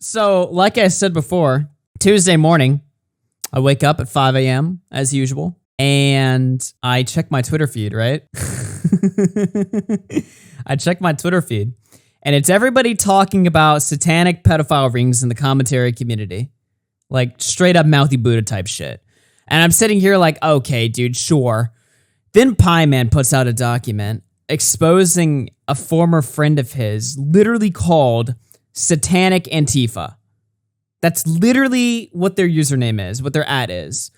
So, like I said before, Tuesday morning, I wake up at 5 a.m. as usual, and I check my Twitter feed, right? I check my Twitter feed, and it's everybody talking about satanic pedophile rings in the commentary community. Like, straight up mouthy Buddha type shit. And I'm sitting here like, okay, dude, sure. Then Pieman puts out a document exposing a former friend of his, literally called Satanic Antifa. That's literally what their username is, what their ad is.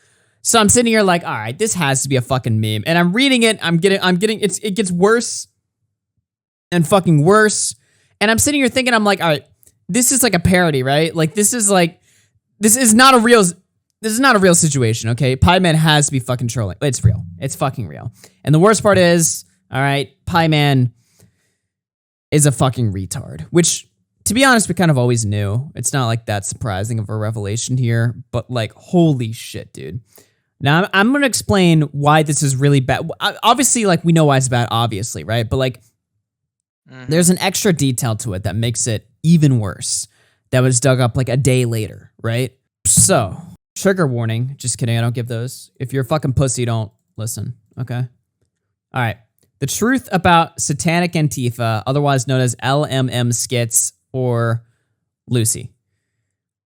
So I'm sitting here like, all right, this has to be a fucking meme. And I'm reading it, it gets worse and fucking worse. And I'm sitting here thinking, I'm like, all right, this is like a parody, right? Like, this is not a real situation, okay? Pieman has to be fucking trolling. It's real. It's fucking real. And the worst part is, all right, Pieman is a fucking retard, which, to be honest, we kind of always knew. It's not like that surprising of a revelation here, but like, holy shit, dude. Now, I'm going to explain why this is really bad. Obviously, like, we know why it's bad, obviously, right? But like, there's an extra detail to it that makes it even worse. That was dug up like a day later, right? So, trigger warning. Just kidding, I don't give those. If you're a fucking pussy, don't listen, okay? All right. The truth about Satanic Antifa, otherwise known as LMM skits or Lucy.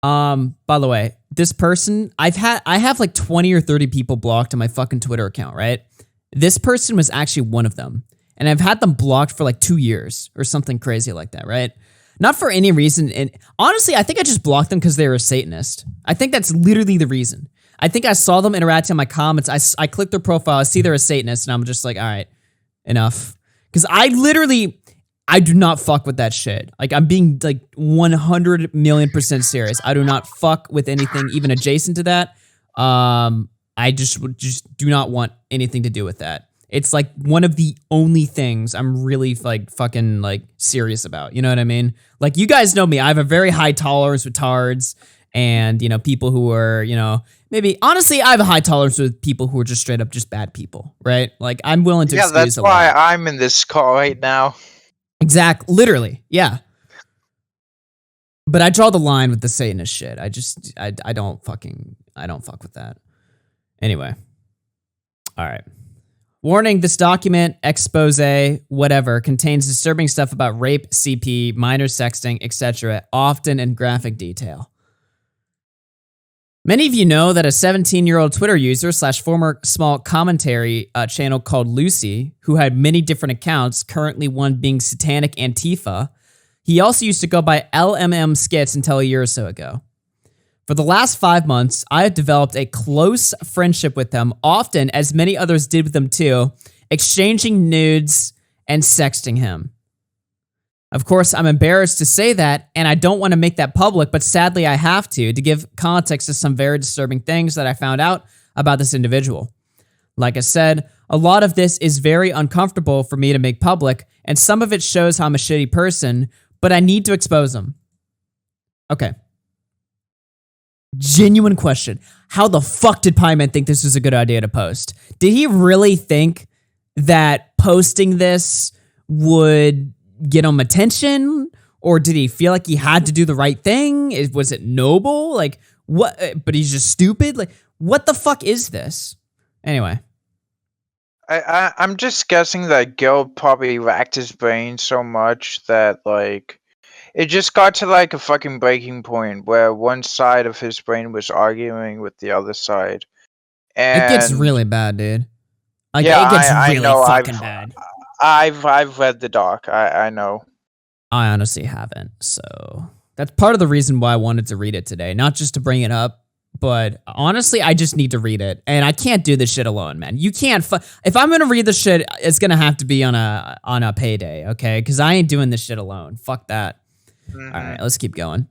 By the way, this person, I have like 20 or 30 people blocked on my fucking Twitter account, right? This person was actually one of them. And I've had them blocked for like 2 years or something crazy like that, right? Not for any reason. And honestly, I think I just blocked them because they were a Satanist. I think that's literally the reason. I think I saw them interacting in my comments. I clicked their profile. I see they're a Satanist. And I'm just like, all right, enough. Because I do not fuck with that shit. Like, I'm being like 100 million% serious. I do not fuck with anything even adjacent to that. I just do not want anything to do with that. It's like one of the only things I'm really like fucking like serious about. You know what I mean? Like, you guys know me. I have a very high tolerance with tards and, you know, people who are, you know, maybe honestly, I have a high tolerance with people who are just straight up just bad people, right? Like, I'm willing to excuse that's a lot. why I'm in this call right now. Exactly. Literally. Yeah. But I draw the line with the Satanist shit. I don't fuck with that. Anyway. All right. Warning, this document, expose, whatever, contains disturbing stuff about rape, CP, minor sexting, etc., often in graphic detail. Many of you know that a 17-year-old Twitter user / former small commentary channel called Lucy, who had many different accounts, currently one being Satanic Antifa, he also used to go by LMM Skits until a year or so ago. For the last 5 months, I have developed a close friendship with him, often, as many others did with him too, exchanging nudes and sexting him. Of course, I'm embarrassed to say that, and I don't want to make that public, but sadly I have to give context to some very disturbing things that I found out about this individual. Like I said, a lot of this is very uncomfortable for me to make public, and some of it shows how I'm a shitty person, but I need to expose him. Okay. Genuine question. How the fuck did Pieman think this was a good idea to post? Did he really think that posting this would get him attention? Or did he feel like he had to do the right thing? Was it noble? Like, what? But he's just stupid? Like, what the fuck is this? Anyway. I'm just guessing that Gil probably racked his brain so much that, like, it just got to like a fucking breaking point where one side of his brain was arguing with the other side. And it gets really bad, dude. Like, yeah, it gets I really know, fucking bad. I've read the doc. I know. I honestly haven't. So that's part of the reason why I wanted to read it today. Not just to bring it up, but honestly, I just need to read it. And I can't do this shit alone, man. You can't. If I'm going to read this shit, it's going to have to be on a payday, okay? Because I ain't doing this shit alone. Fuck that. Mm-hmm. All right, let's keep going.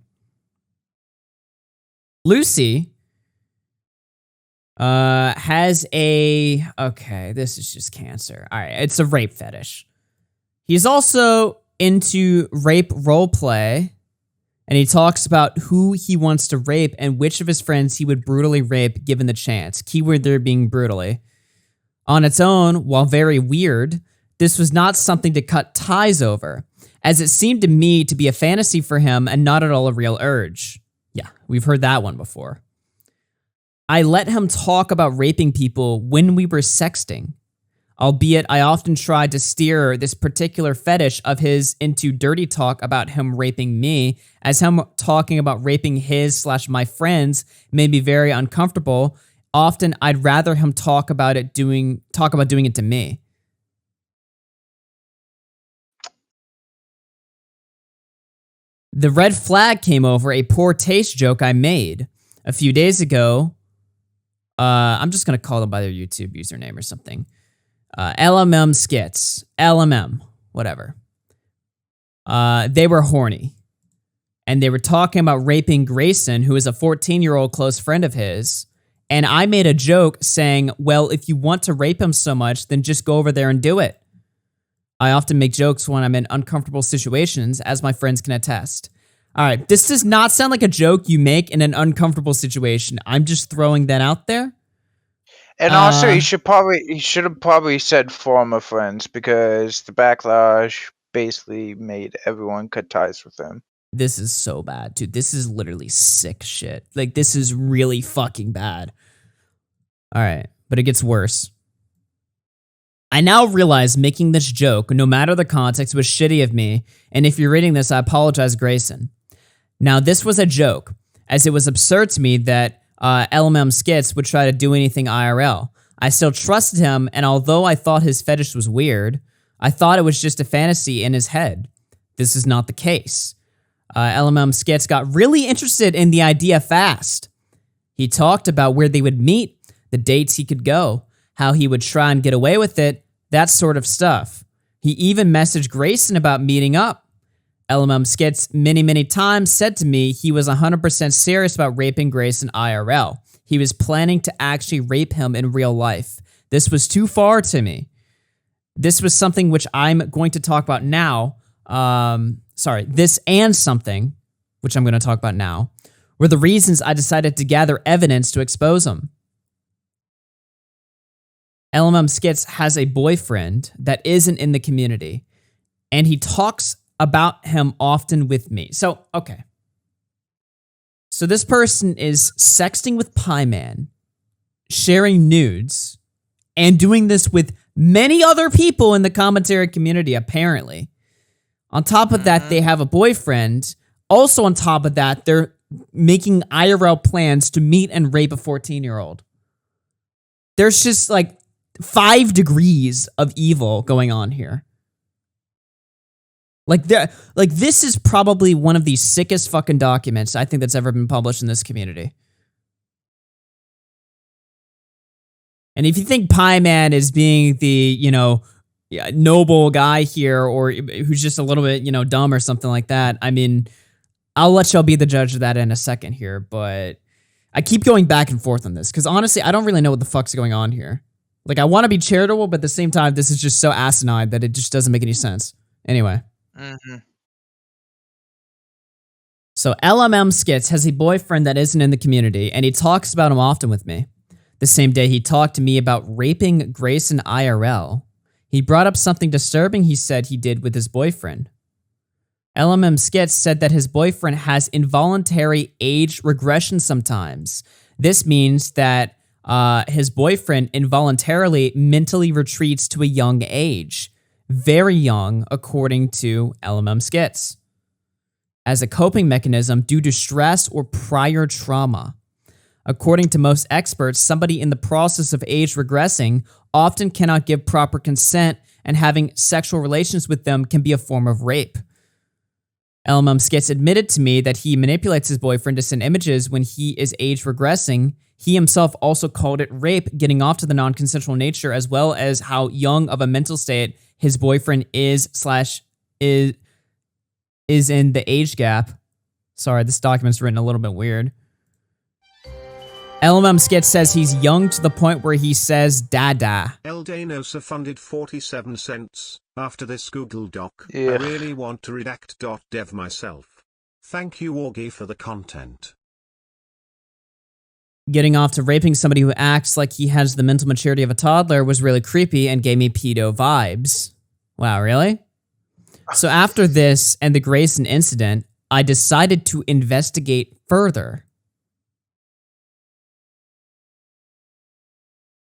Lucy has okay, this is just cancer. All right, it's a rape fetish. He's also into rape roleplay, and he talks about who he wants to rape and which of his friends he would brutally rape given the chance. Keyword there being brutally. On its own, while very weird, this was not something to cut ties over. as it seemed to me to be a fantasy for him and not at all a real urge. Yeah, we've heard that one before. I let him talk about raping people when we were sexting, albeit I often tried to steer this particular fetish of his into dirty talk about him raping me, as him talking about raping his/my friends made me very uncomfortable. Often I'd rather him talk about doing it to me. The red flag came over a poor taste joke I made a few days ago. I'm just going to call them by their YouTube username or something. LMM skits. LMM. Whatever. They were horny. And they were talking about raping Grayson, who is a 14-year-old close friend of his. And I made a joke saying, well, if you want to rape him so much, then just go over there and do it. I often make jokes when I'm in uncomfortable situations, as my friends can attest. All right, this does not sound like a joke you make in an uncomfortable situation. I'm just throwing that out there. And also, he should have probably said former friends, because the backlash basically made everyone cut ties with him. This is so bad, dude. This is literally sick shit. Like, this is really fucking bad. All right, but it gets worse. I now realize making this joke, no matter the context, was shitty of me, and if you're reading this, I apologize, Grayson. Now, this was a joke, as it was absurd to me that LMM Skits would try to do anything IRL. I still trusted him, and although I thought his fetish was weird, I thought it was just a fantasy in his head. This is not the case. LMM Skits got really interested in the idea fast. He talked about where they would meet, the dates he could go, how he would try and get away with it, that sort of stuff. He even messaged Grayson about meeting up. LMM Skits many times said to me he was 100% serious about raping Grayson IRL. He was planning to actually rape him in real life. This was too far to me. This was something which I'm going to talk about now. This and something, which I'm going to talk about now, were the reasons I decided to gather evidence to expose him. LMM Skits has a boyfriend that isn't in the community, and he talks about him often with me. So, okay. So this person is sexting with Pieman, sharing nudes, and doing this with many other people in the commentary community, apparently. On top of that, they have a boyfriend. Also on top of that, they're making IRL plans to meet and rape a 14-year-old. There's just like 5 degrees of evil going on here. Like this is probably one of the sickest fucking documents I think that's ever been published in this community. And if you think Pieman is being the, noble guy here, or who's just a little bit, dumb or something like that, I mean, I'll let y'all be the judge of that in a second here, but I keep going back and forth on this, because honestly, I don't really know what the fuck's going on here. Like, I want to be charitable, but at the same time, this is just so asinine that it just doesn't make any sense. Anyway. So LMM Skits has a boyfriend that isn't in the community, and he talks about him often with me. The same day he talked to me about raping Grayson IRL, he brought up something disturbing he said he did with his boyfriend. LMM Skits said that his boyfriend has involuntary age regression sometimes. This means that his boyfriend involuntarily mentally retreats to a young age. Very young, according to LMM Skits, as a coping mechanism due to stress or prior trauma. According to most experts, somebody in the process of age regressing often cannot give proper consent, and having sexual relations with them can be a form of rape. LMM Skits admitted to me that he manipulates his boyfriend to send images when he is age regressing. He himself also called it rape, getting off to the non-consensual nature, as well as how young of a mental state his boyfriend is in the age gap. Sorry, this document's written a little bit weird. LMM Skits says he's young to the point where he says dada. Eldanosa funded 47 cents. After this Google Doc, Yeah. I really want to redact.dev myself. Thank you, Augie, for the content. Getting off to raping somebody who acts like he has the mental maturity of a toddler was really creepy and gave me pedo vibes. Wow, really? So after this and the Grayson incident, I decided to investigate further.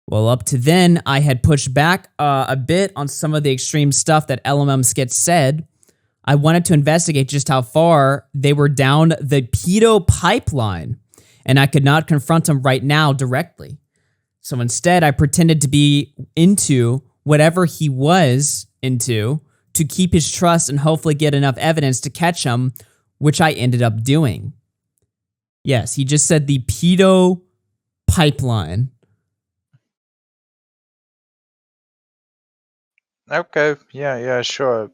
Well, up to then, I had pushed back a bit on some of the extreme stuff that LMM Skits said. I wanted to investigate just how far they were down the pedo pipeline, and I could not confront him right now directly. So instead, I pretended to be into whatever he was into to keep his trust and hopefully get enough evidence to catch him, which I ended up doing. Yes, he just said the pedo pipeline. Okay, yeah, sure.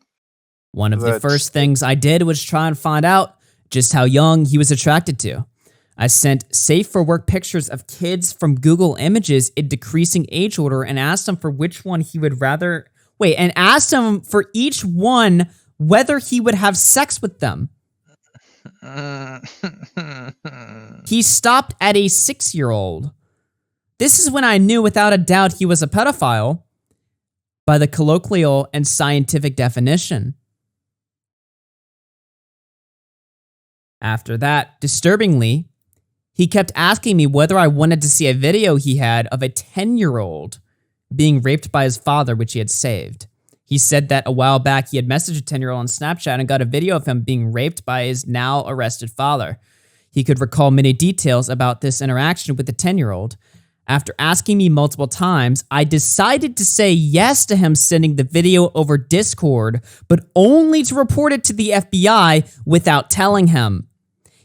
One of the first things I did was try and find out just how young he was attracted to. I sent safe for work pictures of kids from Google Images in decreasing age order and asked him for which one he would rather... Wait, and asked him for each one whether he would have sex with them. He stopped at a 6-year-old. This is when I knew without a doubt he was a pedophile by the colloquial and scientific definition. After that, disturbingly, he kept asking me whether I wanted to see a video he had of a 10-year-old being raped by his father, which he had saved. He said that a while back he had messaged a 10-year-old on Snapchat and got a video of him being raped by his now arrested father. He could recall many details about this interaction with the 10-year-old. After asking me multiple times, I decided to say yes to him sending the video over Discord, but only to report it to the FBI without telling him.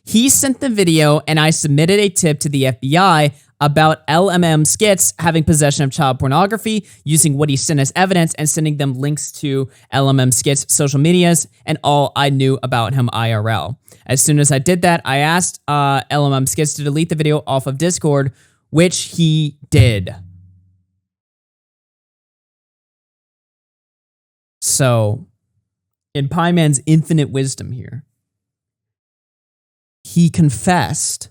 He sent the video and I submitted a tip to the FBI about LMM Skits having possession of child pornography, using what he sent as evidence and sending them links to LMM Skits' social medias and all I knew about him IRL. As soon as I did that, I asked LMM Skits to delete the video off of Discord, which he did. So, in Pieman's infinite wisdom here, he confessed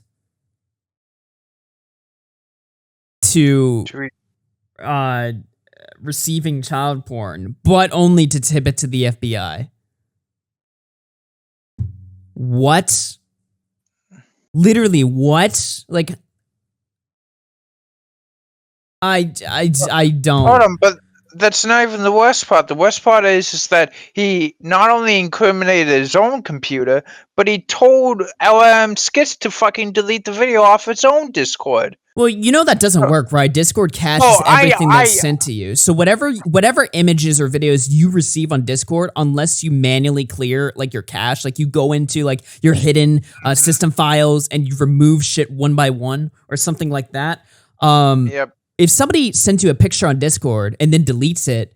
to receiving child porn, but only to tip it to the FBI. What? Literally, what? Like, I don't. Hold on, but that's not even the worst part. The worst part is that he not only incriminated his own computer, but he told LM Skits to fucking delete the video off its own Discord. Well, you know that doesn't work, right? Discord caches everything that's sent to you. So whatever images or videos you receive on Discord, unless you manually clear like your cache, like you go into like your hidden system files and you remove shit one by one or something like that. Yep. If somebody sends you a picture on Discord and then deletes it,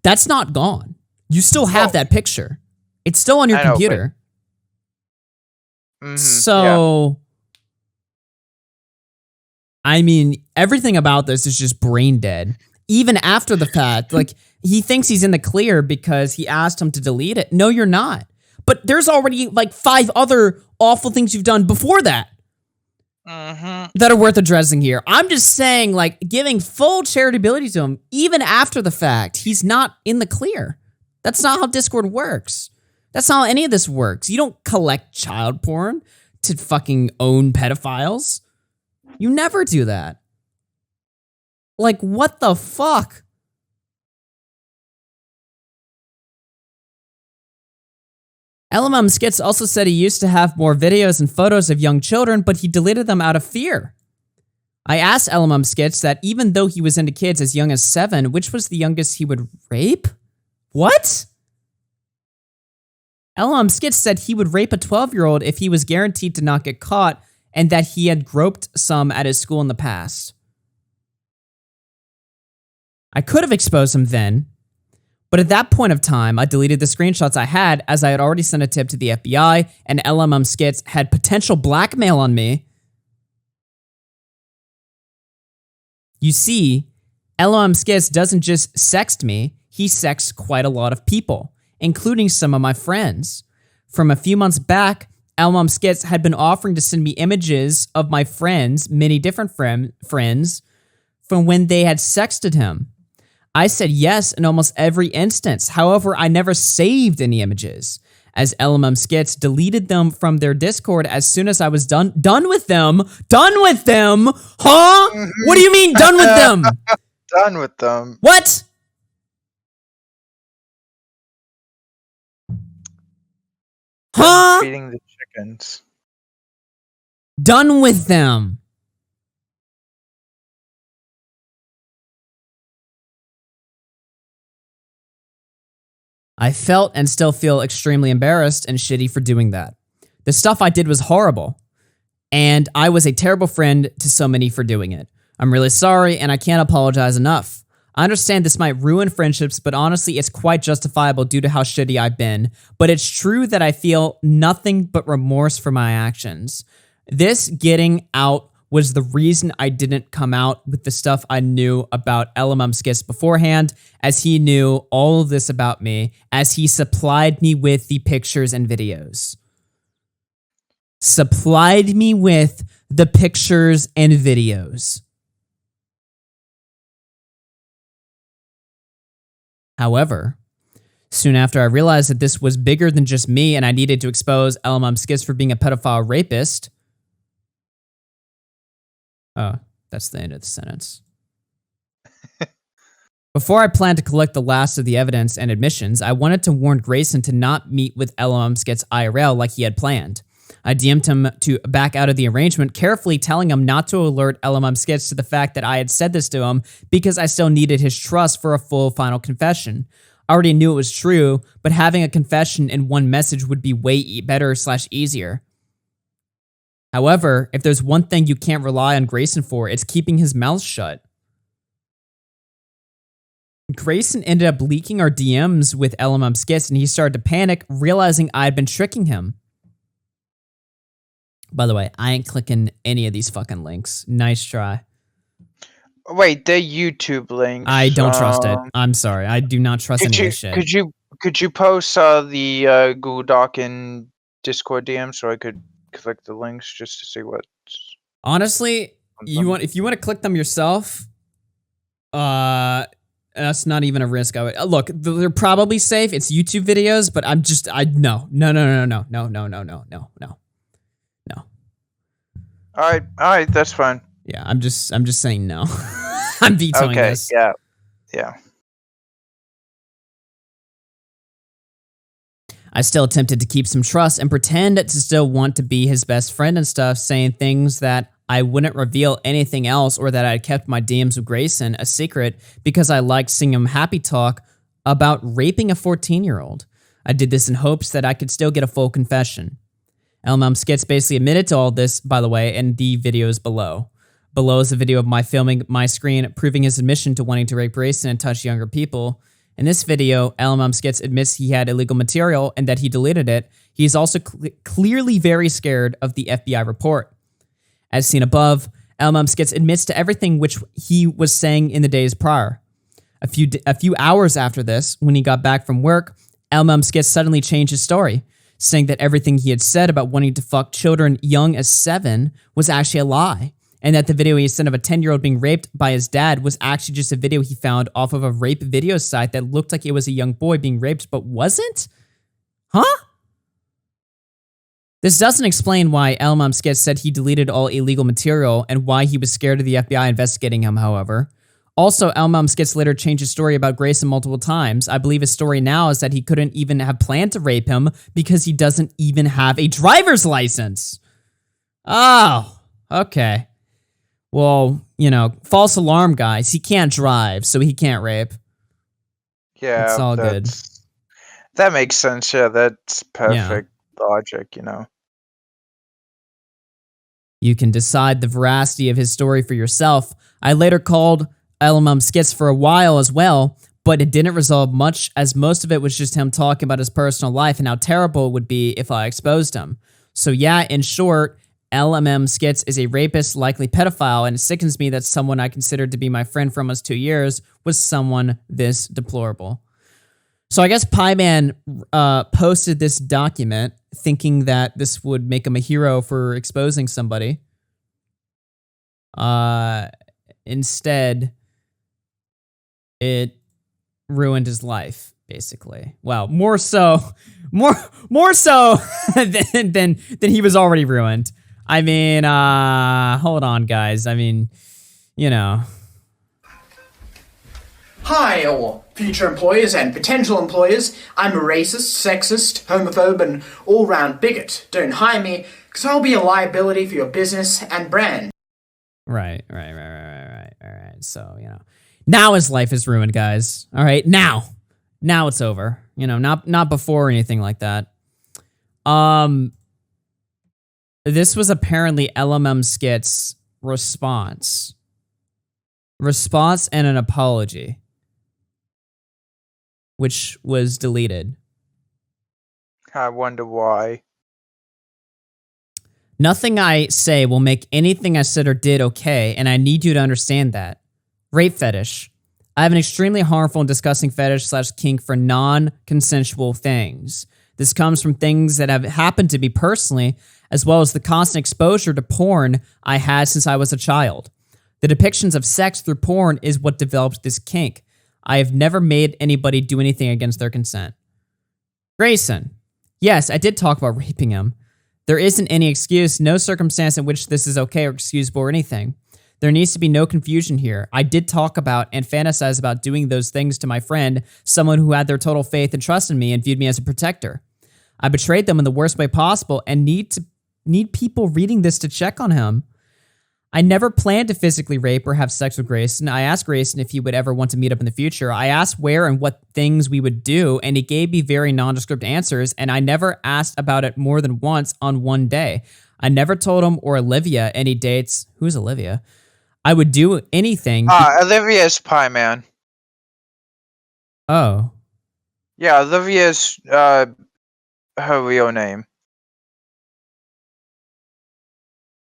that's not gone. You still have that picture. It's still on your computer. So, I mean, everything about this is just brain dead. Even after the fact, like, he thinks he's in the clear because he asked him to delete it. No, you're not. But there's already, like, 5 other awful things you've done before that. That are worth addressing here. I'm just saying, like, giving full charitability to him, even after the fact, he's not in the clear. That's not how Discord works. That's not how any of this works. You don't collect child porn to fucking own pedophiles. You never do that. Like, what the fuck? LMM Skits also said he used to have more videos and photos of young children, but he deleted them out of fear. I asked LMM Skits that even though he was into kids as young as 7, which was the youngest he would rape? What? LMM Skits said he would rape a 12-year-old if he was guaranteed to not get caught, and that he had groped some at his school in the past. I could have exposed him then, but at that point of time, I deleted the screenshots I had as I had already sent a tip to the FBI and LMM Skits had potential blackmail on me. You see, LMM Skits doesn't just sext me, he sexts quite a lot of people, including some of my friends. From a few months back, LMM Skits had been offering to send me images of my friends, many different friends, from when they had sexted him. I said yes in almost every instance. However, I never saved any images, as LMM Skits deleted them from their Discord as soon as I was done with them. Done with them? Huh? What do you mean done with them? Done with them. What? Huh? Feeding the chickens. Done with them. I felt and still feel extremely embarrassed and shitty for doing that. The stuff I did was horrible, and I was a terrible friend to so many for doing it. I'm really sorry, and I can't apologize enough. I understand this might ruin friendships, but honestly, it's quite justifiable due to how shitty I've been. But it's true that I feel nothing but remorse for my actions. This getting out was the reason I didn't come out with the stuff I knew about LMM Skits beforehand, as he knew all of this about me, as he supplied me with the pictures and videos. Supplied me with the pictures and videos. However, soon after I realized that this was bigger than just me and I needed to expose LMM Skits for being a pedophile rapist. Oh, that's the end of the sentence. Before I planned to collect the last of the evidence and admissions, I wanted to warn Grayson to not meet with LMM Skits IRL like he had planned. I DM'd him to back out of the arrangement, carefully telling him not to alert LMM Skits to the fact that I had said this to him because I still needed his trust for a full final confession. I already knew it was true, but having a confession in one message would be way better / easier. However, if there's one thing you can't rely on Grayson for, it's keeping his mouth shut. Grayson ended up leaking our DMs with LMM Skits, and he started to panic, realizing I had been tricking him. By the way, I ain't clicking any of these fucking links. Nice try. Wait, they're YouTube links. I don't trust it. I'm sorry. I do not trust any of this shit. Could you post the Google Doc in Discord DM so I could click the links just to see what? Honestly, if you want to click them yourself, that's not even a risk. I would look. They're probably safe. It's YouTube videos, but no. All right, that's fine. Yeah, I'm just saying no. I'm vetoing this. Yeah. I still attempted to keep some trust and pretend to still want to be his best friend and stuff, saying things that I wouldn't reveal anything else or that I had kept my DMs with Grayson a secret because I liked seeing him happy talk about raping a 14-year-old. I did this in hopes that I could still get a full confession. LMM Skits basically admitted to all this, by the way, in the videos below. Below is a video of my filming my screen proving his admission to wanting to rape Grayson and touch younger people. In this video, LMM Skits admits he had illegal material and that he deleted it. He is also clearly very scared of the FBI report. As seen above, LMM Skits admits to everything which he was saying in the days prior. A few hours after this, when he got back from work, LMM Skits suddenly changed his story, saying that everything he had said about wanting to fuck children young as 7 was actually a lie, and that the video he sent of a 10-year-old being raped by his dad was actually just a video he found off of a rape video site that looked like it was a young boy being raped but wasn't? Huh? This doesn't explain why LMM Skits said he deleted all illegal material and why he was scared of the FBI investigating him, however. Also, LMM Skits later changed his story about Grayson multiple times. I believe his story now is that he couldn't even have planned to rape him because he doesn't even have a driver's license. Oh, okay. Well, false alarm, guys. He can't drive, so he can't rape. Yeah, it's all good. That makes sense. Yeah, that's perfect logic, You can decide the veracity of his story for yourself. I later called LMM Skits for a while as well, but it didn't resolve much, as most of it was just him talking about his personal life and how terrible it would be if I exposed him. So yeah, in short, LMM Skits is a rapist, likely pedophile, and it sickens me that someone I considered to be my friend for almost 2 years was someone this deplorable. So I guess Pieman posted this document thinking that this would make him a hero for exposing somebody. Instead, it ruined his life, basically. Well, more so more so than he was already ruined. I mean, hold on, guys. I mean, you know. Hi, all future employers and potential employers. I'm a racist, sexist, homophobe, and all-round bigot. Don't hire me, because I'll be a liability for your business and brand. Right. So, you know, now his life is ruined, guys. All right, now it's over. You know, not before or anything like that. This was apparently LMM Skit's response and an apology, which was deleted. I wonder why. Nothing I say will make anything I said or did okay, and I need you to understand that. Rape fetish. I have an extremely harmful and disgusting fetish / kink for non-consensual things. This comes from things that have happened to me personally, as well as the constant exposure to porn I had since I was a child. The depictions of sex through porn is what developed this kink. I have never made anybody do anything against their consent. Grayson. Yes, I did talk about raping him. There isn't any excuse, no circumstance in which this is okay or excusable or anything. There needs to be no confusion here. I did talk about and fantasize about doing those things to my friend, someone who had their total faith and trust in me and viewed me as a protector. I betrayed them in the worst way possible and need people reading this to check on him. I never planned to physically rape or have sex with Grayson. I asked Grayson if he would ever want to meet up in the future. I asked where and what things we would do, and he gave me very nondescript answers, and I never asked about it more than once on one day. I never told him or Olivia any dates. Who's Olivia? I would do anything. Olivia's Pieman. Oh. Yeah, Olivia's her real name.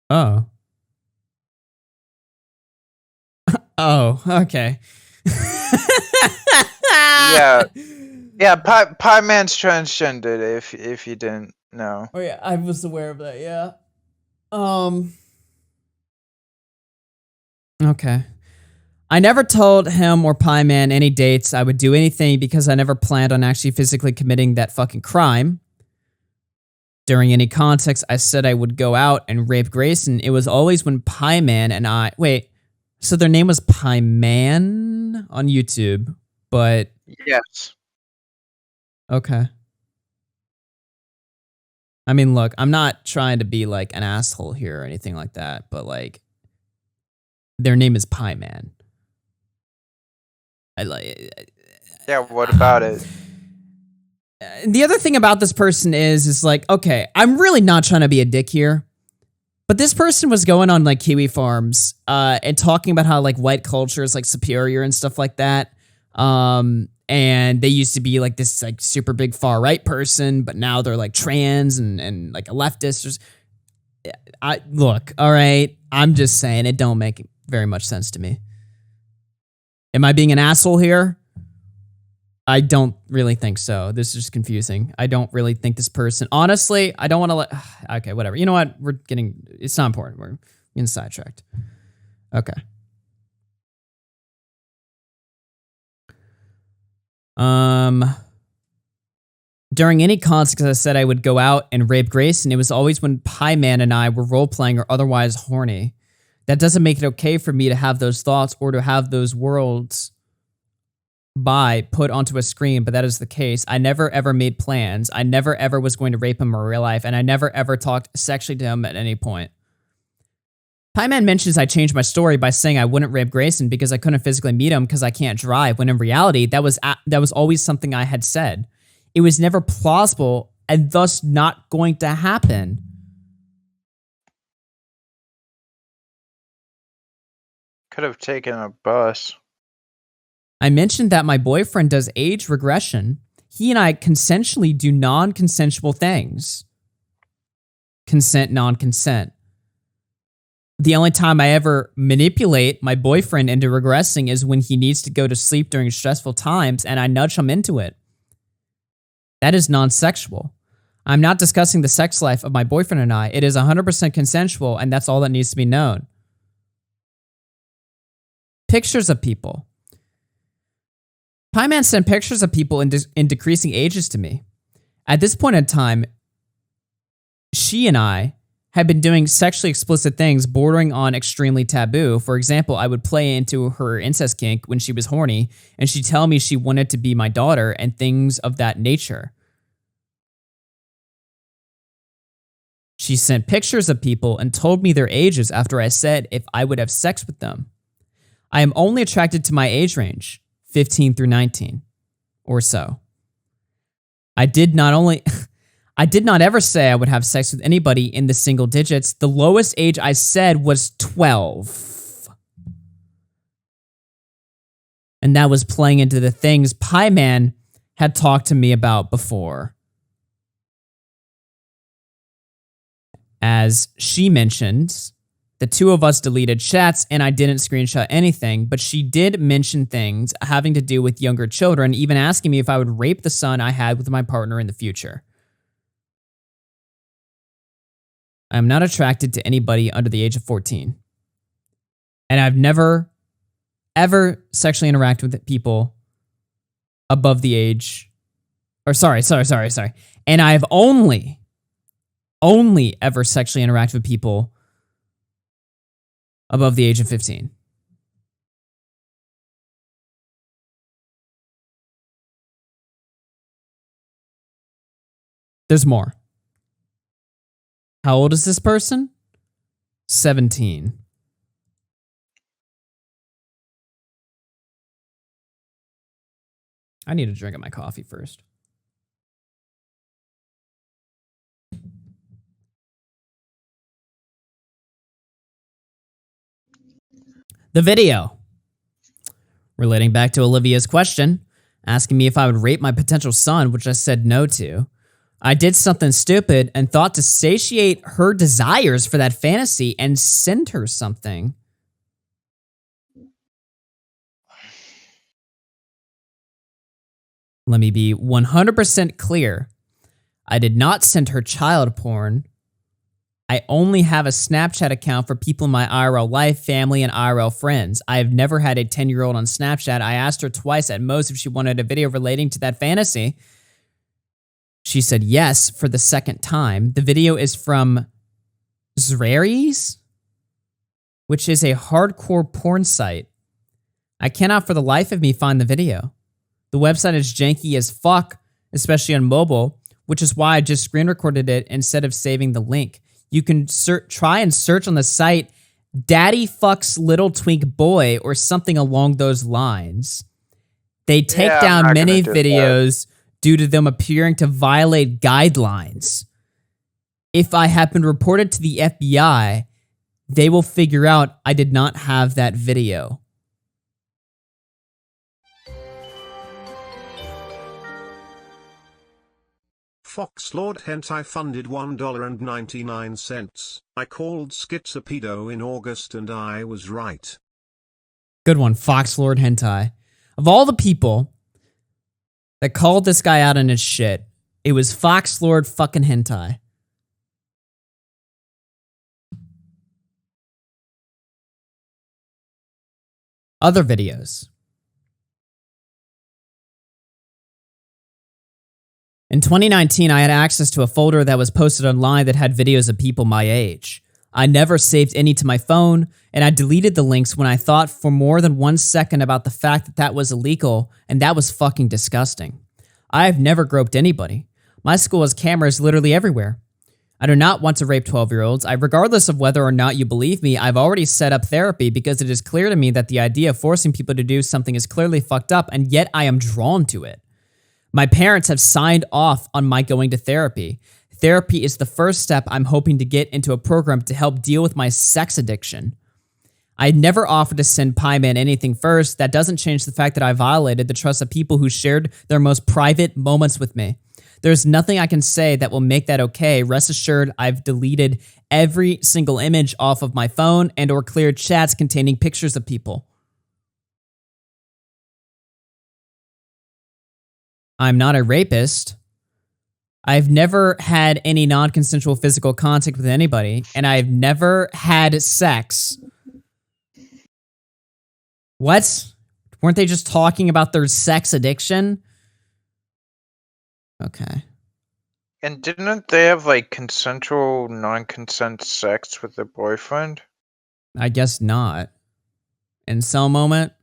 Oh. Oh, okay. Yeah. Yeah, Pieman's transgendered if you didn't know. Oh yeah, I was aware of that, yeah. Okay. I never told him or Pieman any dates I would do anything because I never planned on actually physically committing that fucking crime. During any context, I said I would go out and rape Grayson. It was always when Pieman and I... Wait, so their name was Pieman on YouTube, but... Yes. Okay. I mean, look, I'm not trying to be like an asshole here or anything like that, but like... Their name is Pieman. Yeah, what about it? The other thing about this person is like, okay, I'm really not trying to be a dick here, but this person was going on like Kiwi Farms and talking about how like white culture is like superior and stuff like that. And they used to be like this like super big far right person, but now they're like trans and like a leftist. Look, all right, I'm just saying it don't make very much sense to me. Am I being an asshole here? I don't really think so. This is just confusing. I don't really think this person... Honestly, I don't want to let... Okay, whatever. You know what? It's not important. We're getting sidetracked. Okay. During any context, I said I would go out and rape Grayson. It was always when Pieman and I were role-playing or otherwise horny. That doesn't make it okay for me to have those thoughts or to have those worlds put onto a screen, but that is the case. I never ever made plans. I never ever was going to rape him in real life, and I never ever talked sexually to him at any point. Pieman mentions I changed my story by saying I wouldn't rape Grayson because I couldn't physically meet him because I can't drive, when in reality, that was always something I had said. It was never plausible and thus not going to happen. Could have taken a bus. I mentioned that my boyfriend does age regression. He and I consensually do non-consensual things. Consent, non-consent. The only time I ever manipulate my boyfriend into regressing is when he needs to go to sleep during stressful times and I nudge him into it. That is non-sexual. I'm not discussing the sex life of my boyfriend and I. It is 100% consensual, and that's all that needs to be known. Pictures of people. Pieman sent pictures of people in decreasing ages to me. At this point in time, she and I had been doing sexually explicit things bordering on extremely taboo. For example, I would play into her incest kink when she was horny, and she'd tell me she wanted to be my daughter and things of that nature. She sent pictures of people and told me their ages after I said if I would have sex with them. I am only attracted to my age range, 15 through 19 or so. I did not ever say I would have sex with anybody in the single digits. The lowest age I said was 12. And that was playing into the things Pieman had talked to me about before. As she mentioned, the two of us deleted chats and I didn't screenshot anything, but she did mention things having to do with younger children, even asking me if I would rape the son I had with my partner in the future. I am not attracted to anybody under the age of 14. And I've never, ever sexually interacted with people above the age, or sorry. And I've only ever sexually interacted with people above the age of 15. There's more. How old is this person? 17. I need a drink of my coffee first. The video. Relating back to Olivia's question, asking me if I would rape my potential son, which I said no to. I did something stupid and thought to satiate her desires for that fantasy and send her something. Let me be 100% clear. I did not send her child porn. I only have a Snapchat account for people in my IRL life, family, and IRL friends. I have never had a 10-year-old on Snapchat. I asked her twice at most if she wanted a video relating to that fantasy. She said yes for the second time. The video is from Zraries, which is a hardcore porn site. I cannot for the life of me find the video. The website is janky as fuck, especially on mobile, which is why I just screen recorded it instead of saving the link. You can try and search on the site Daddy Fucks Little Twink Boy or something along those lines. They take down many videos due to them appearing to violate guidelines. If I have been reported to the FBI, they will figure out I did not have that video. Foxlord Hentai funded $1.99. I called Schizopedo in August and I was right. Good one, Foxlord Hentai. Of all the people that called this guy out on his shit, it was Foxlord fucking Hentai. Other videos. In 2019, I had access to a folder that was posted online that had videos of people my age. I never saved any to my phone, and I deleted the links when I thought for more than 1 second about the fact that that was illegal, and that was fucking disgusting. I have never groped anybody. My school has cameras literally everywhere. I do not want to rape 12-year-olds. Regardless of whether or not you believe me, I've already set up therapy because it is clear to me that the idea of forcing people to do something is clearly fucked up, and yet I am drawn to it. My parents have signed off on my going to therapy. Therapy is the first step I'm hoping to get into a program to help deal with my sex addiction. I never offered to send Pieman anything first. That doesn't change the fact that I violated the trust of people who shared their most private moments with me. There's nothing I can say that will make that okay. Rest assured, I've deleted every single image off of my phone and or cleared chats containing pictures of people. I'm not a rapist. I've never had any non-consensual physical contact with anybody, and I've never had sex. What? Weren't they just talking about their sex addiction? Okay. And didn't they have like consensual, non-consent sex with their boyfriend? I guess not. Incel moment?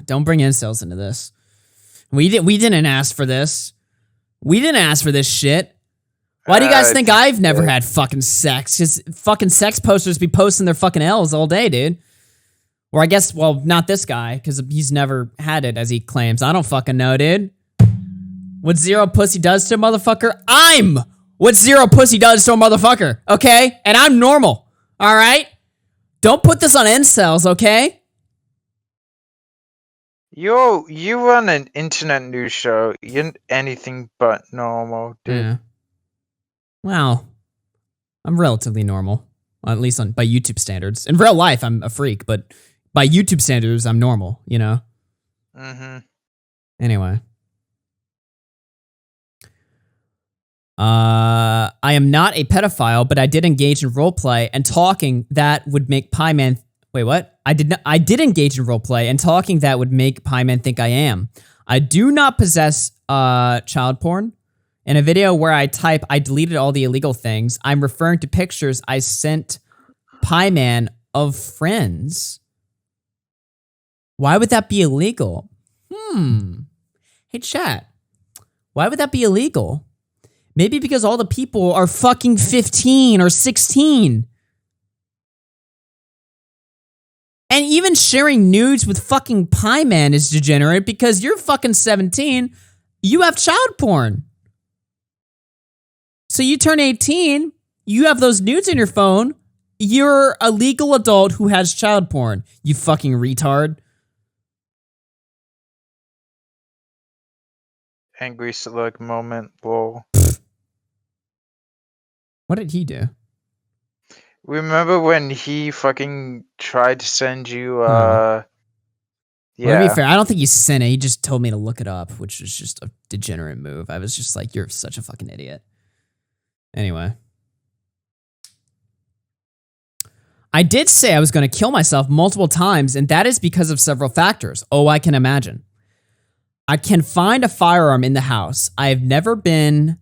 Don't bring incels into this. We didn't ask for this. We didn't ask for this shit. Why do you guys think I've never had fucking sex? Because fucking sex posters be posting their fucking L's all day, dude. Or I guess, well, not this guy, because he's never had it, as he claims. I don't fucking know, dude. What zero pussy does to a motherfucker, I'm what zero pussy does to a motherfucker, okay? And I'm normal, all right? Don't put this on incels, okay? You run an internet news show. You're anything but normal, dude. Yeah. Well, I'm relatively normal, at least by YouTube standards. In real life, I'm a freak, but by YouTube standards, I'm normal, you know? Mm-hmm. Anyway. I am not a pedophile, but I did engage in roleplay and talking that would make Pieman... Wait, what? I did engage in roleplay and talking that would make Pieman think I am. I do not possess child porn. In a video where I type, I deleted all the illegal things, I'm referring to pictures I sent Pieman of friends. Why would that be illegal? Hey, chat. Why would that be illegal? Maybe because all the people are fucking 15 or 16. And even sharing nudes with fucking Pieman is degenerate because you're fucking 17. You have child porn. So you turn 18, you have those nudes in your phone, you're a legal adult who has child porn. You fucking retard. Angry select moment, lol. What did he do? Remember when he fucking tried to send you, Well, to yeah. be fair, I don't think he sent it. He just told me to look it up, which was just a degenerate move. I was just like, you're such a fucking idiot. Anyway. I did say I was going to kill myself multiple times, and that is because of several factors. Oh, I can imagine. I can find a firearm in the house. I have never been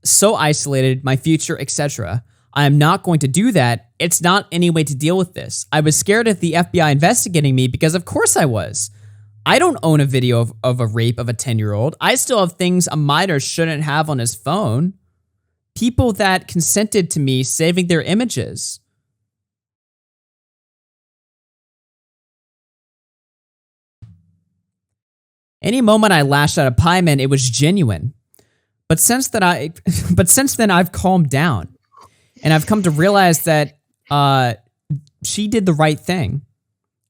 so isolated, my future, etc. I am not going to do that. It's not any way to deal with this. I was scared of the FBI investigating me because of course I was. I don't own a video of a rape of a 10-year-old. I still have things a minor shouldn't have on his phone. People that consented to me saving their images. Any moment I lashed out at Pieman, it was genuine. But since then I've calmed down. And I've come to realize that she did the right thing.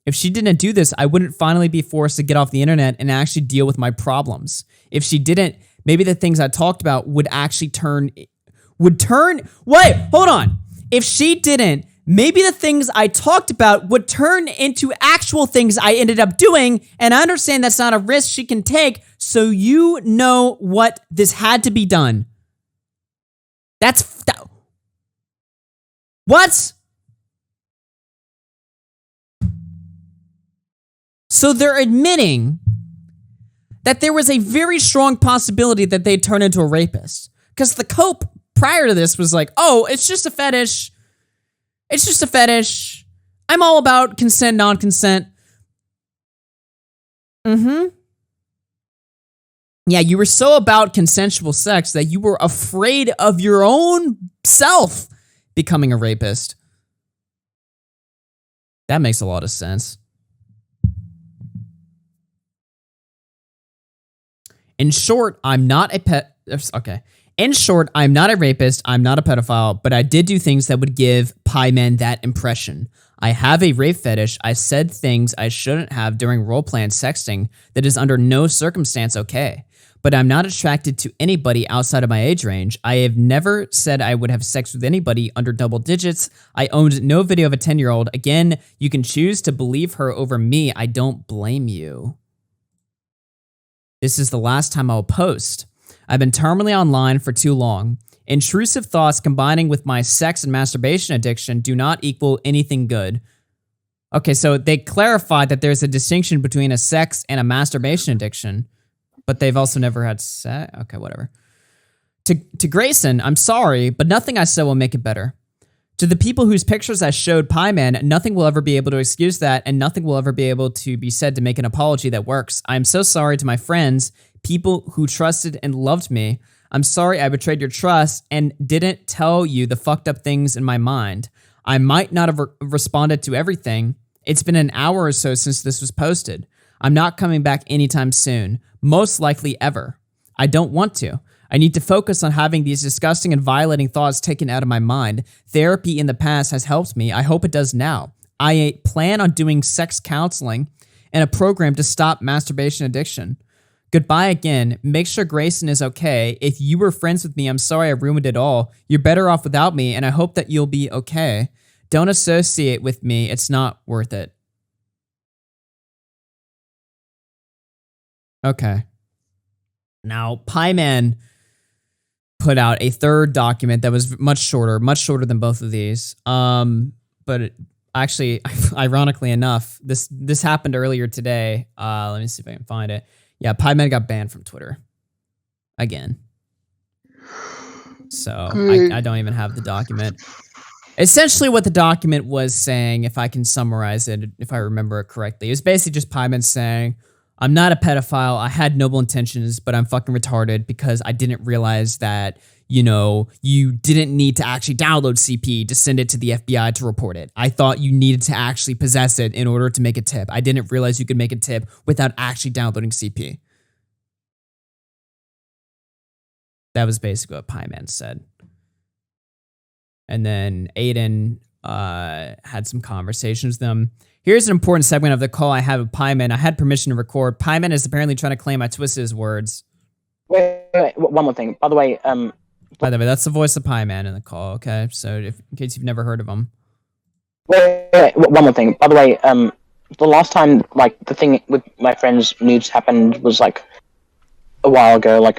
If she didn't do this, I wouldn't finally be forced to get off the internet and actually deal with my problems. If she didn't, maybe the things I talked about would actually wait, hold on. If she didn't, maybe the things I talked about would turn into actual things I ended up doing, and I understand that's not a risk she can take, so you know what this had to be done. What? So they're admitting that there was a very strong possibility that they'd turn into a rapist. Because the cope prior to this was like, oh, it's just a fetish. It's just a fetish. I'm all about consent, non-consent. Yeah, you were so about consensual sex that you were afraid of your own self becoming a rapist. That makes a lot of sense. In short, I'm not a In short, I'm not a rapist, I'm not a pedophile, but I did do things that would give Pieman that impression. I have a rape fetish. I said things I shouldn't have during roleplay and sexting that is under no circumstance okay. But I'm not attracted to anybody outside of my age range. I have never said I would have sex with anybody under double digits. I owned no video of a 10-year-old. Again, you can choose to believe her over me. I don't blame you. This is the last time I'll post. I've been terminally online for too long. Intrusive thoughts combining with my sex and masturbation addiction do not equal anything good. Okay, so they clarified that there's a distinction between a sex and a masturbation addiction, but they've also never had sex. Okay, whatever. To Grayson, I'm sorry, but nothing I said will make it better. To the people whose pictures I showed Pieman, nothing will ever be able to excuse that, and nothing will ever be able to be said to make an apology that works. I am so sorry to my friends, people who trusted and loved me. I'm sorry I betrayed your trust and didn't tell you the fucked up things in my mind. I might not have responded to everything. It's been an hour or so since this was posted. I'm not coming back anytime soon, most likely ever. I don't want to. I need to focus on having these disgusting and violating thoughts taken out of my mind. Therapy in the past has helped me. I hope it does now. I plan on doing sex counseling and a program to stop masturbation addiction. Goodbye again. Make sure Grayson is okay. If you were friends with me, I'm sorry I ruined it all. You're better off without me, and I hope that you'll be okay. Don't associate with me. It's not worth it. Okay. Now, Pieman put out a third document that was much shorter than both of these. But actually, ironically enough, this happened earlier today. Let me see if I can find it. Yeah, Pieman got banned from Twitter again. So I don't even have the document. Essentially, what the document was saying, if I can summarize it, if I remember it correctly, it was basically just Pieman saying, I'm not a pedophile. I had noble intentions, but I'm fucking retarded because I didn't realize that, you didn't need to actually download CP to send it to the FBI to report it. I thought you needed to actually possess it in order to make a tip. I didn't realize you could make a tip without actually downloading CP. That was basically what Pieman said. And then Aiden had some conversations with them. Here's an important segment of the call I have with Pieman. I had permission to record. Pieman is apparently trying to claim I twisted his words. Wait, one more thing. By the way, that's the voice of Pieman in the call, okay? So in case you've never heard of him. Wait, one more thing. By the way, the last time, the thing with my friend's nudes happened was, a while ago,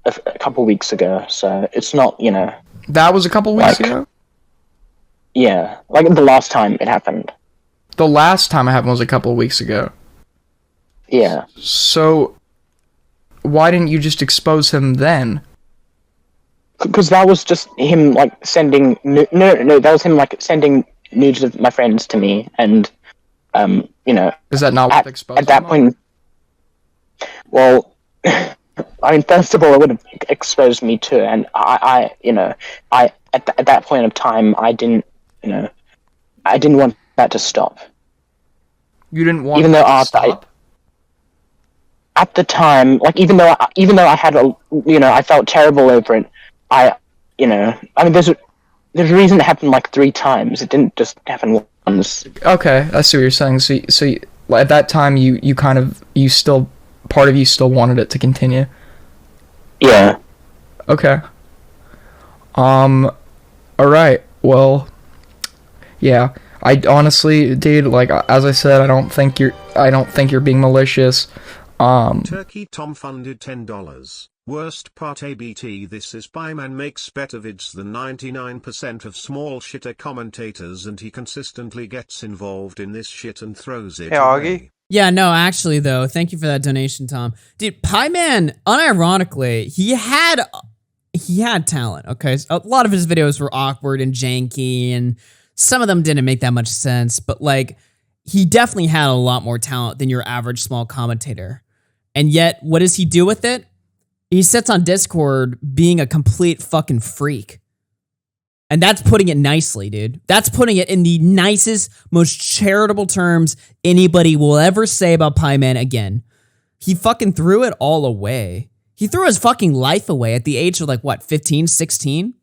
a couple weeks ago. So it's not, That was a couple weeks ago? Yeah, the last time it happened. The last time it happened was a couple of weeks ago. Yeah. So, why didn't you just expose him then? Because that was just him, sending... No, that was him, sending nudes of my friends to me, and, Is that not what exposed him? At that point... Well, first of all, it would have exposed me too, and at that point of time, I didn't want that to stop. You didn't want even though that to stop? At the time, even though I had I felt terrible over it. There's a reason it happened 3 times. It didn't just happen once. Okay, I see what you're saying. So at that time, part of you still wanted it to continue. Yeah. Okay. All right. Well. Yeah. I honestly, dude, as I said, I don't think you're being malicious. Turkey Tom funded $10. Worst part ABT. This is Pieman makes better vids than 99% of small shitter commentators, and he consistently gets involved in this shit and throws it Hey, away. Augie. Yeah, no, actually, though, thank you for that donation, Tom. Dude, Pieman, unironically, he had talent, okay? A lot of his videos were awkward and janky, and some of them didn't make that much sense, but, he definitely had a lot more talent than your average small commentator. And yet, what does he do with it? He sits on Discord being a complete fucking freak. And that's putting it nicely, dude. That's putting it in the nicest, most charitable terms anybody will ever say about Pieman again. He fucking threw it all away. He threw his fucking life away at the age of 15, 16?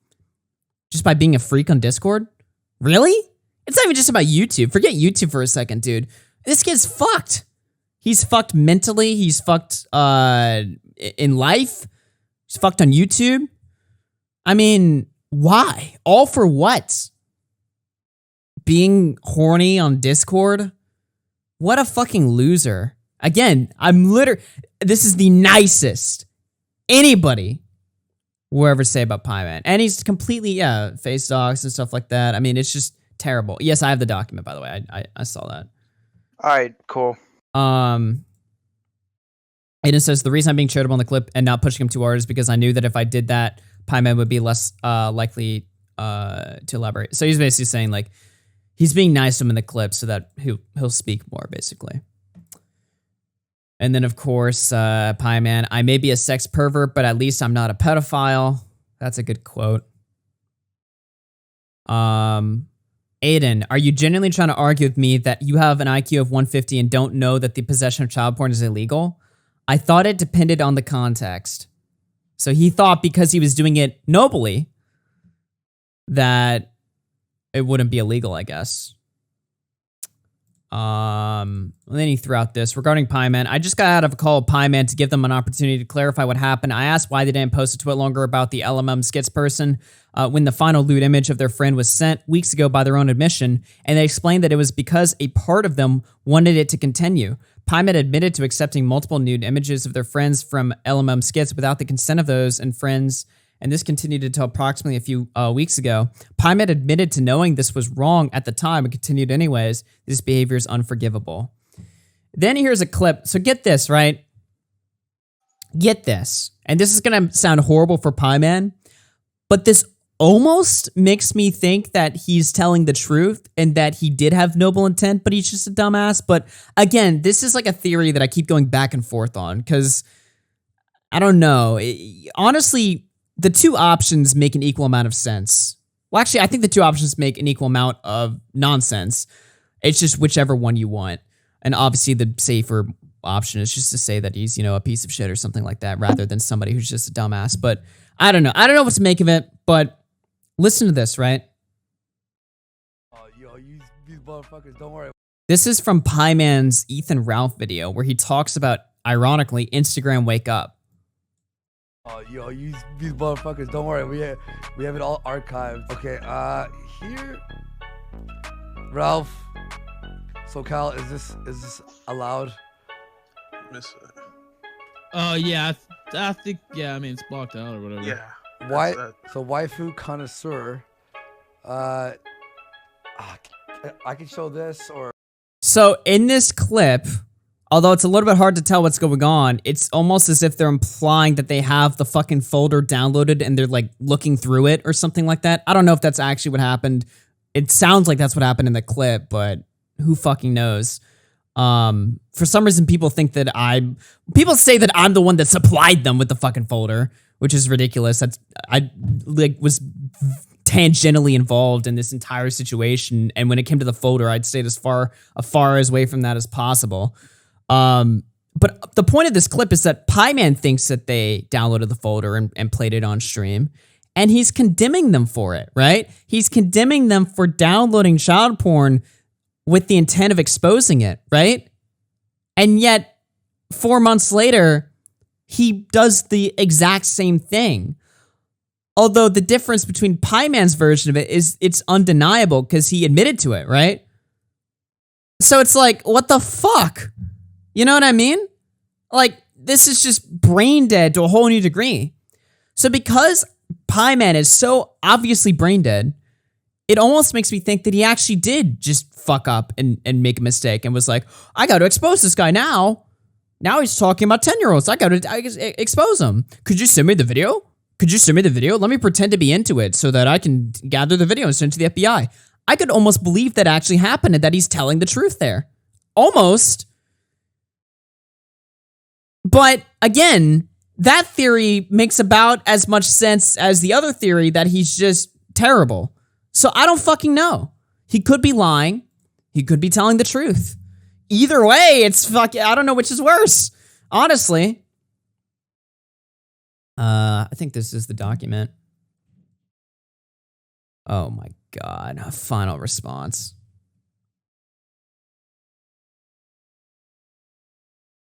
Just by being a freak on Discord? Really? It's not even just about YouTube. Forget YouTube for a second, dude. This kid's fucked. He's fucked mentally. He's fucked in life. He's fucked on YouTube. I mean, why? All for what? Being horny on Discord? What a fucking loser. Again, this is the nicest anybody will ever say about Pieman. And he's completely, face dogs and stuff like that. I mean, it's just terrible. Yes, I have the document, by the way. I saw that. All right, cool. Aiden says, the reason I'm being charitable on the clip and not pushing him too hard is because I knew that if I did that, Pieman would be less likely to elaborate. So he's basically saying, like, he's being nice to him in the clip so that he'll speak more, basically. And then, of course, Pieman, I may be a sex pervert, but at least I'm not a pedophile. That's a good quote. Aiden, are you genuinely trying to argue with me that you have an IQ of 150 and don't know that the possession of child porn is illegal? I thought it depended on the context. So he thought because he was doing it nobly that it wouldn't be illegal, I guess. Then he threw out this. Regarding Pieman, I just got out of a call with Pieman to give them an opportunity to clarify what happened. I asked why they didn't post a tweet longer about the LMM skits person when the final lewd image of their friend was sent weeks ago by their own admission, and they explained that it was because a part of them wanted it to continue. Pieman admitted to accepting multiple nude images of their friends from LMM skits without the consent of those and friends, and this continued until approximately a few weeks ago. Pieman admitted to knowing this was wrong at the time and continued anyways. This behavior is unforgivable. Then here's a clip. So get this, right? Get this. And this is going to sound horrible for Pieman, but this almost makes me think that he's telling the truth and that he did have noble intent, but he's just a dumbass. But again, this is like a theory that I keep going back and forth on because I don't know. Honestly, the two options make an equal amount of sense. Well, actually, I think the two options make an equal amount of nonsense. It's just whichever one you want. And obviously, the safer option is just to say that he's, a piece of shit or something like that, rather than somebody who's just a dumbass. But I don't know. I don't know what to make of it, but listen to this, right? These motherfuckers, don't worry. This is from Pieman's Ethan Ralph video, where he talks about, ironically, Instagram Wake Up. These motherfuckers, don't worry. We have it all archived. Okay, here, Ralph. So Cal, is this allowed? Yeah, I think, yeah, I mean, it's blocked out or whatever. Yeah. Why? So waifu connoisseur. I can show this or. So in this clip, although it's a little bit hard to tell what's going on, it's almost as if they're implying that they have the fucking folder downloaded and they're like looking through it or something like that. I don't know if that's actually what happened. It sounds like that's what happened in the clip, but who fucking knows? For some reason, people say that I'm the one that supplied them with the fucking folder, which is ridiculous. I was tangentially involved in this entire situation, and when it came to the folder, I'd stayed as far away from that as possible. But the point of this clip is that Pieman thinks that they downloaded the folder and played it on stream, and he's condemning them for it, right? He's condemning them for downloading child porn with the intent of exposing it, right? And yet, 4 months later, he does the exact same thing. Although the difference between Pieman's version of it is it's undeniable because he admitted to it, right? So it's like, what the fuck? You know what I mean? Like, this is just brain dead to a whole new degree. So because Pieman is so obviously brain dead, it almost makes me think that he actually did just fuck up and make a mistake and was like, I got to expose this guy now. Now he's talking about 10-year-olds. I got to expose him. Could you send me the video? Let me pretend to be into it so that I can gather the video and send it to the FBI. I could almost believe that actually happened and that he's telling the truth there. Almost. But again, that theory makes about as much sense as the other theory that he's just terrible. So I don't fucking know. He could be lying. He could be telling the truth. Either way, it's fucking, I don't know which is worse. Honestly. I think this is the document. Oh my God. A final response.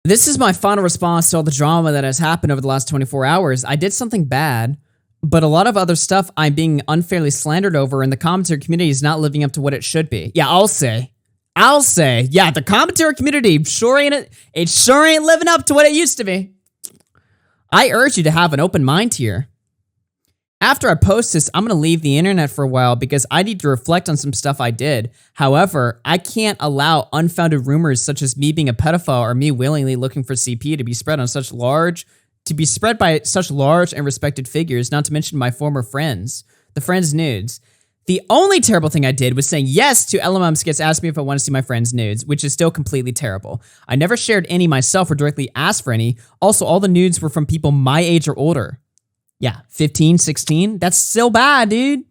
This is my final response to all the drama that has happened over the last 24 hours. I did something bad, but a lot of other stuff I'm being unfairly slandered over, and the commentary community is not living up to what it should be. Yeah, I'll say, yeah, the commentary community sure ain't living up to what it used to be. I urge you to have an open mind here. After I post this, I'm going to leave the internet for a while because I need to reflect on some stuff I did. However, I can't allow unfounded rumors such as me being a pedophile or me willingly looking for CP to be spread by such large and respected figures, not to mention my former friends, the friends' nudes. The only terrible thing I did was saying yes to LMM Skits asked me if I want to see my friends' nudes, which is still completely terrible. I never shared any myself or directly asked for any. Also, all the nudes were from people my age or older. Yeah, 15, 16? That's still bad, dude.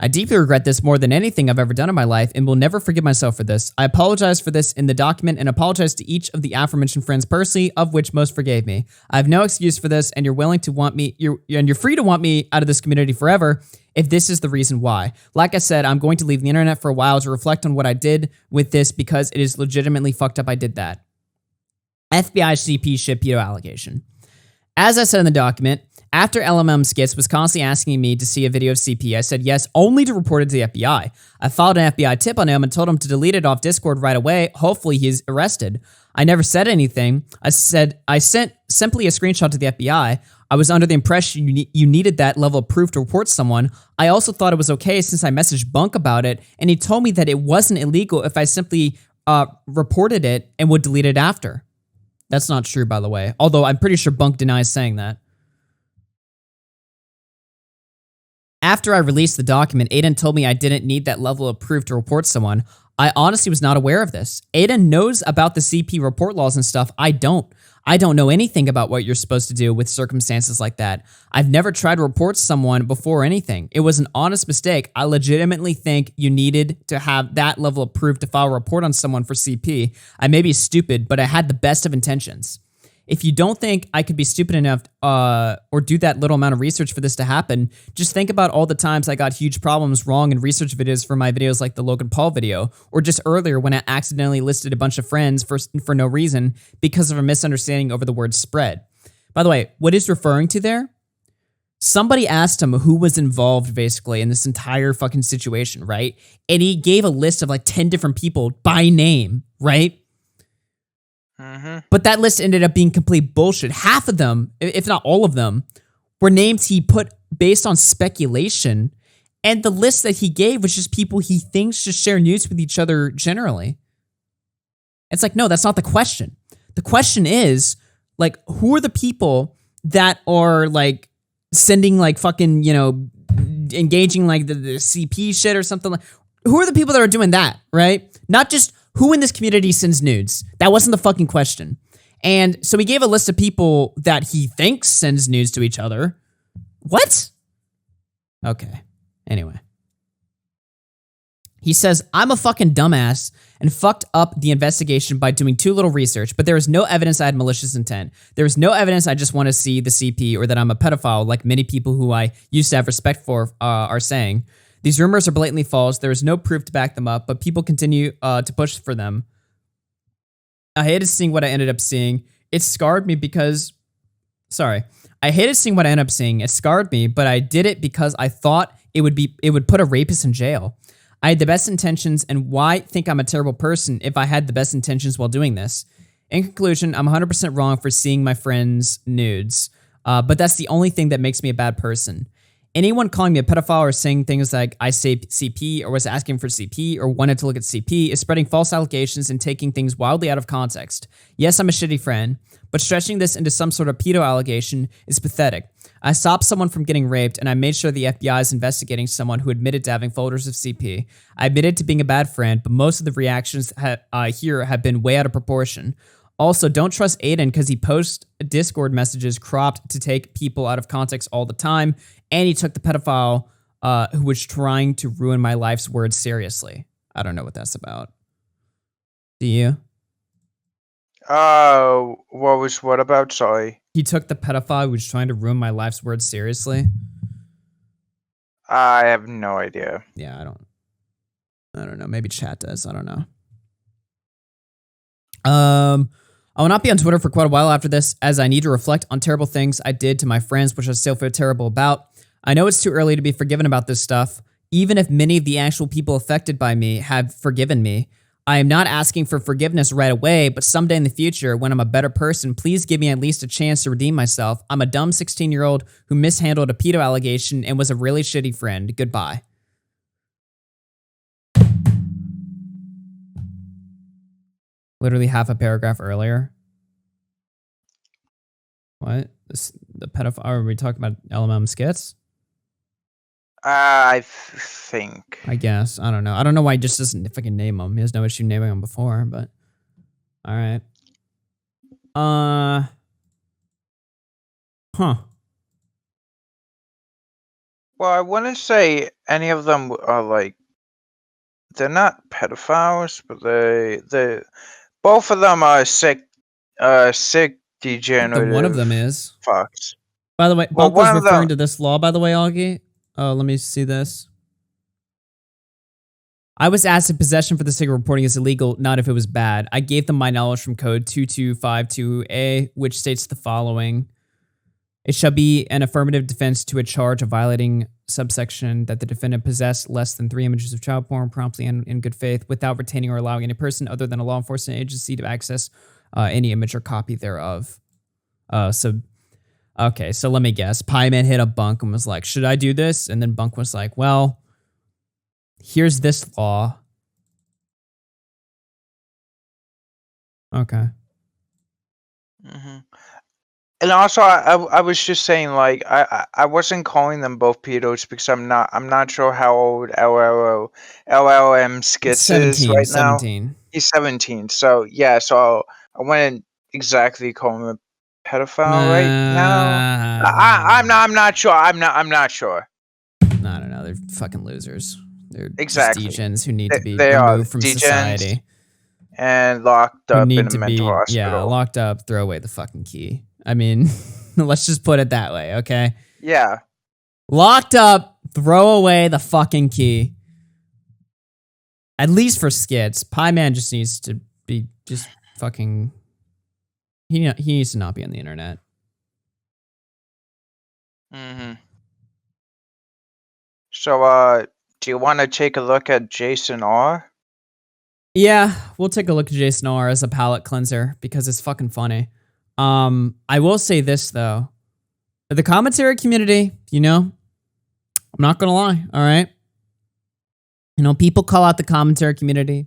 I deeply regret this more than anything I've ever done in my life and will never forgive myself for this. I apologize for this in the document and apologize to each of the aforementioned friends personally, of which most forgave me. I have no excuse for this, and you're free to want me out of this community forever if this is the reason why. Like I said, I'm going to leave the internet for a while to reflect on what I did with this because it is legitimately fucked up I did that. FBI CP ship pedo allegation. As I said in the document, after LMM Skits was constantly asking me to see a video of CP, I said yes only to report it to the FBI. I filed an FBI tip on him and told him to delete it off Discord right away. Hopefully he's arrested. I never said anything. I sent simply a screenshot to the FBI. I was under the impression you needed that level of proof to report someone. I also thought it was okay since I messaged Bunk about it, and he told me that it wasn't illegal if I simply reported it and would delete it after. That's not true, by the way. Although I'm pretty sure Bunk denies saying that. After I released the document, Aiden told me I didn't need that level of proof to report someone. I honestly was not aware of this. Aiden knows about the CP report laws and stuff. I don't. I don't know anything about what you're supposed to do with circumstances like that. I've never tried to report someone before anything. It was an honest mistake. I legitimately think you needed to have that level of proof to file a report on someone for CP. I may be stupid, but I had the best of intentions. If you don't think I could be stupid enough or do that little amount of research for this to happen, just think about all the times I got huge problems wrong in research videos for my videos like the Logan Paul video, or just earlier when I accidentally listed a bunch of friends for no reason because of a misunderstanding over the word spread. By the way, what he's referring to there? Somebody asked him who was involved basically in this entire fucking situation, right? And he gave a list of like 10 different people by name, right? But that list ended up being complete bullshit. Half of them, if not all of them, were names he put based on speculation, and the list that he gave was just people he thinks just share news with each other generally. It's like, no, that's not the question. The question is, like, who are the people that are, like, sending, like, fucking, you know, engaging, like, the CP shit or something like. Who are the people that are doing that, right? Not just who in this community sends nudes. That wasn't the fucking question. And so he gave a list of people that he thinks sends nudes to each other. What? Okay. Anyway. He says, I'm a fucking dumbass and fucked up the investigation by doing too little research, but there is no evidence I had malicious intent. There is no evidence I just want to see the CP or that I'm a pedophile like many people who I used to have respect for are saying. These rumors are blatantly false. There is no proof to back them up, but people continue to push for them. I hated seeing what I ended up seeing. It scarred me because... Sorry. I hated seeing what I ended up seeing. It scarred me, but I did it because I thought it would put a rapist in jail. I had the best intentions, and why think I'm a terrible person if I had the best intentions while doing this? In conclusion, I'm 100% wrong for seeing my friends' nudes, but that's the only thing that makes me a bad person. Anyone calling me a pedophile or saying things like I say CP or was asking for CP or wanted to look at CP is spreading false allegations and taking things wildly out of context. Yes, I'm a shitty friend, but stretching this into some sort of pedo allegation is pathetic. I stopped someone from getting raped, and I made sure the FBI is investigating someone who admitted to having folders of CP. I admitted to being a bad friend, but most of the reactions here have been way out of proportion. Also, don't trust Aiden because he posts Discord messages cropped to take people out of context all the time, and he took the pedophile who was trying to ruin my life's words seriously. I don't know what that's about. Do you? What about? Sorry. He took the pedophile who was trying to ruin my life's words seriously? I have no idea. Yeah, I don't know. Maybe chat does. I don't know. I will not be on Twitter for quite a while after this, as I need to reflect on terrible things I did to my friends, which I still feel terrible about. I know it's too early to be forgiven about this stuff, even if many of the actual people affected by me have forgiven me. I am not asking for forgiveness right away, but someday in the future, when I'm a better person, please give me at least a chance to redeem myself. I'm a dumb 16-year-old who mishandled a pedo allegation and was a really shitty friend. Goodbye. Literally half a paragraph earlier. What? The pedophile? Are we talking about LMM skits? I think. I guess. I don't know. I don't know why he just doesn't fucking name them. He has no issue naming them before, but all right. Huh. Well, I wouldn't say any of them are like. They're not pedophiles, but they both of them are sick degenerative. One of them is. Fucks. By the way, Well, Bunk was one of referring them- to this law, by the way, Augie. Oh, let me see this. I was asked if possession for the sake of reporting is illegal, not if it was bad. I gave them my knowledge from code 2252A, which states the following. It shall be an affirmative defense to a charge of violating subsection that the defendant possessed less than 3 images of child porn promptly and in good faith without retaining or allowing any person other than a law enforcement agency to access any image or copy thereof. Okay, so let me guess. Pieman hit up Bunk and was like, should I do this? And then Bunk was like, well, here's this law. Okay. Mm-hmm. And also, I was just saying, like, I wasn't calling them both pedos because I'm not sure how old LLM Skits is right now. 17. He's 17, so yeah, so I wouldn't exactly call him a pedophile right now. I'm not sure. I'm not sure. I don't know. They're fucking losers. They're Exactly. just degens who need to be They are removed from degens society. And locked Who up need in a to mental be, hospital. yeah, locked up, throw away the fucking key. I mean, let's just put it that way, okay? Yeah. Locked up, throw away the fucking key. At least for skits. Pieman just needs to be just fucking... He needs to not be on the internet. Mm-hmm. So, do you want to take a look at Jason R? Yeah, we'll take a look at Jason R as a palate cleanser because it's fucking funny. I will say this though. The commentary community, you know, I'm not gonna lie, all right? You know, people call out the commentary community.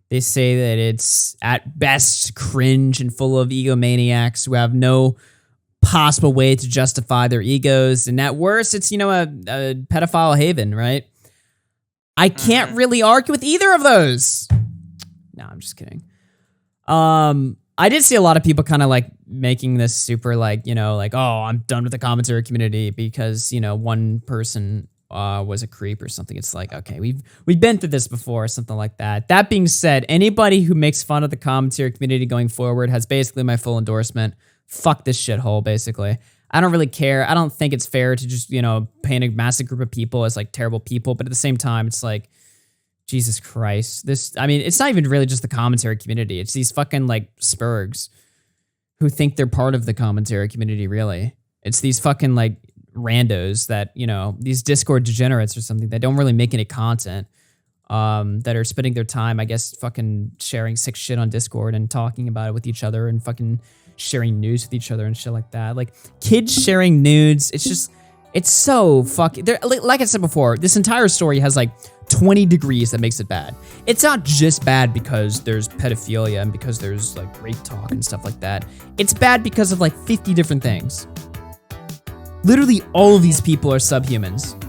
They say that it's at best cringe and full of egomaniacs who have no possible way to justify their egos. And at worst, it's, you know, a pedophile haven, right? I can't really argue with either of those. No, I'm just kidding. I did see a lot of people kind of like making this super like, you know, like, oh, I'm done with the commentary community because, you know, one person was a creep or something. It's like, okay, we've been through this before or something like that. That being said, anybody who makes fun of the commentary community going forward has basically my full endorsement. Fuck this shithole, basically. I don't really care. I don't think it's fair to just, you know, paint a massive group of people as like terrible people. But at the same time, it's like, Jesus Christ. I mean, it's not even really just the commentary community. It's these fucking like spurgs who think they're part of the commentary community, really. It's these fucking like randos that, you know, these Discord degenerates or something that don't really make any content, that are spending their time, I guess, fucking sharing sick shit on Discord and talking about it with each other and fucking sharing news with each other and shit like that. Like, kids sharing nudes, it's just, it's so fucking... Like I said before, this entire story has like 20 degrees that makes it bad. It's not just bad because there's pedophilia and because there's like rape talk and stuff like that. It's bad because of like 50 different things. Literally all of these people are subhumans.